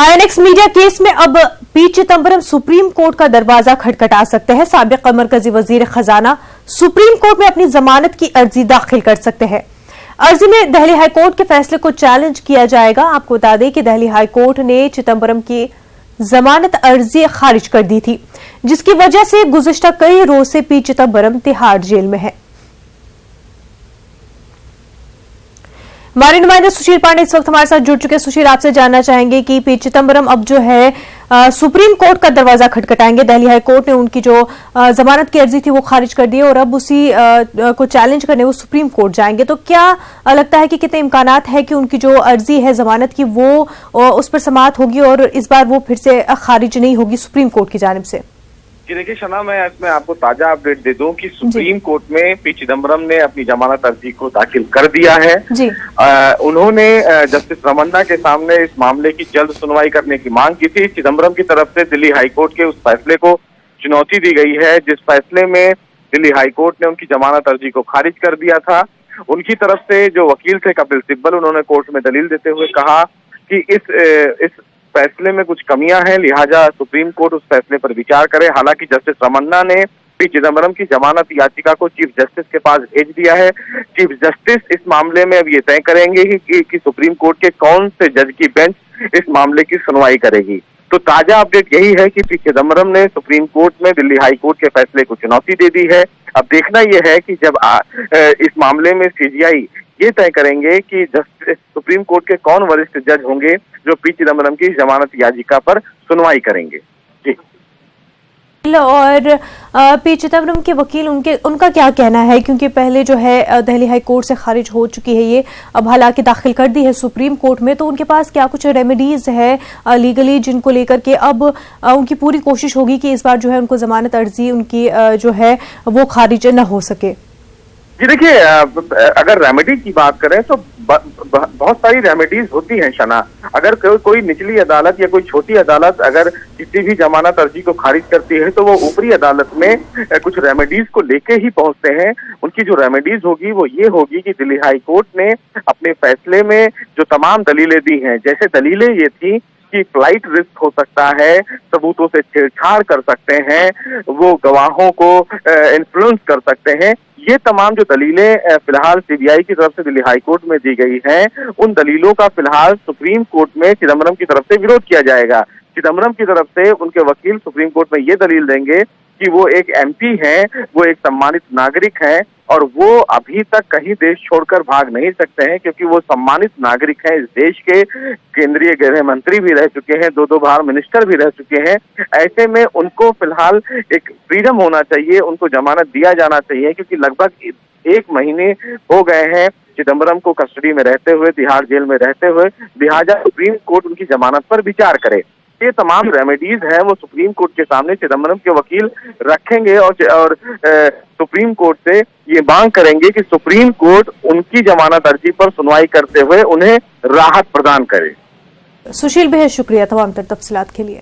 INX media case में अब P Chidambaram supreme court का दरवाजा खटखटा सकते हैं। साबिक मरकजी वजीर खजाना सुप्रीम कोर्ट में अपनी जमानत की अर्जी दाखिल कर सकते हैं। अर्जी में दिल्ली हाईकोर्ट के फैसले को चैलेंज किया जाएगा। आपको बता दें कि दिल्ली हाईकोर्ट ने चिदंबरम की जमानत अर्जी खारिज कर दी थी, जिसकी वजह से गुज़िश्ता कई रोज से पी चिदंबरम तिहाड़ जेल में है। हमारे नुमाइंदे सुशील पांडे इस वक्त हमारे साथ जुड़ चुके हैं। सुशील, आपसे जानना चाहेंगे कि पी चिदंबरम अब जो है सुप्रीम कोर्ट का दरवाजा खटखटाएंगे। दिल्ली हाई कोर्ट ने उनकी जो जमानत की अर्जी थी वो खारिज कर दी और अब उसी को चैलेंज करने वो सुप्रीम कोर्ट जाएंगे। तो क्या लगता है कि कितने इम्कानात है कि उनकी जो अर्जी है जमानत की वो उस पर समाअत होगी और इस बार वो फिर से खारिज नहीं होगी सुप्रीम कोर्ट की जानिब से? जी देखिए शना, मैं इसमें आपको ताजा अपडेट दे दूं कि सुप्रीम कोर्ट में पी चिदंबरम ने अपनी जमानत अर्जी को दाखिल कर दिया है। जी। उन्होंने जस्टिस रमन्ना के सामने इस मामले की जल्द सुनवाई करने की मांग की थी। चिदंबरम की तरफ से दिल्ली हाईकोर्ट के उस फैसले को चुनौती दी गई है जिस फैसले में दिल्ली हाईकोर्ट ने उनकी जमानत अर्जी को खारिज कर दिया था। उनकी तरफ से जो वकील थे कपिल सिब्बल, उन्होंने कोर्ट में दलील देते हुए कहा कि इस फैसले में कुछ कमियां हैं, लिहाजा सुप्रीम कोर्ट उस फैसले पर विचार करे। हालांकि जस्टिस रमन्ना ने पी चिदंबरम की जमानत याचिका को चीफ जस्टिस के पास भेज दिया है। चीफ जस्टिस इस मामले में अब ये तय करेंगे कि सुप्रीम कोर्ट के कौन से जज की बेंच इस मामले की सुनवाई करेगी। तो ताजा अपडेट यही है कि पी चिदंबरम ने सुप्रीम कोर्ट में दिल्ली हाई कोर्ट के फैसले को चुनौती दे दी है। अब देखना यह है कि जब इस मामले में सीजीआई ये तय करेंगे कि जस्टिस सुप्रीम कोर्ट के कौन वरिष्ठ जज होंगे जो पी चिदंबरम की जमानत याचिका पर सुनवाई करेंगे। जी। और पी चिदंबरम के वकील उनका क्या कहना है, क्योंकि पहले जो है दिल्ली हाई कोर्ट से खारिज हो चुकी है ये, अब हालांकि दाखिल कर दी है सुप्रीम कोर्ट में, तो उनके पास क्या कुछ रेमेडीज है लीगली जिनको लेकर के अब उनकी पूरी कोशिश होगी कि इस बार जो है उनको जमानत अर्जी उनकी जो है वो खारिज न हो सके? जी देखिए, अगर रेमेडी की बात करें तो बहुत सारी रेमेडीज होती हैं शना। अगर कोई निचली अदालत या कोई छोटी अदालत अगर किसी भी जमानत अर्जी को खारिज करती है तो वो ऊपरी अदालत में कुछ रेमेडीज को लेके ही पहुंचते हैं। उनकी जो रेमेडीज होगी वो ये होगी कि दिल्ली हाई कोर्ट ने अपने फैसले में जो तमाम दलीलें दी हैं, जैसे दलीलें ये थी कि फ्लाइट रिस्क हो सकता है, सबूतों से छेड़छाड़ कर सकते हैं, वो गवाहों को इन्फ्लुएंस कर सकते हैं, ये तमाम जो दलीलें फिलहाल सीबीआई की तरफ से दिल्ली हाई कोर्ट में दी गई हैं, उन दलीलों का फिलहाल सुप्रीम कोर्ट में चिदंबरम की तरफ से विरोध किया जाएगा। चिदंबरम की तरफ से उनके वकील सुप्रीम कोर्ट में ये दलील देंगे कि वो एक एमपी हैं, वो एक सम्मानित नागरिक हैं और वो अभी तक कहीं देश छोड़कर भाग नहीं सकते हैं, क्योंकि वो सम्मानित नागरिक हैं। इस देश के केंद्रीय गृह मंत्री भी रह चुके हैं, दो बार मिनिस्टर भी रह चुके हैं। ऐसे में उनको फिलहाल एक फ्रीडम होना चाहिए, उनको जमानत दिया जाना चाहिए, क्योंकि लगभग 1 महीने हो गए हैं चिदंबरम को कस्टडी में रहते हुए, तिहाड़ जेल में रहते हुए। लिहाजा सुप्रीम कोर्ट उनकी जमानत पर विचार करे। ये तमाम रेमेडीज हैं वो सुप्रीम कोर्ट के सामने चिदंबरम के वकील रखेंगे और सुप्रीम कोर्ट से ये मांग करेंगे कि सुप्रीम कोर्ट उनकी जमानत अर्जी पर सुनवाई करते हुए उन्हें राहत प्रदान करे। सुशील, बेहद शुक्रिया तमाम तफसीलात के लिए।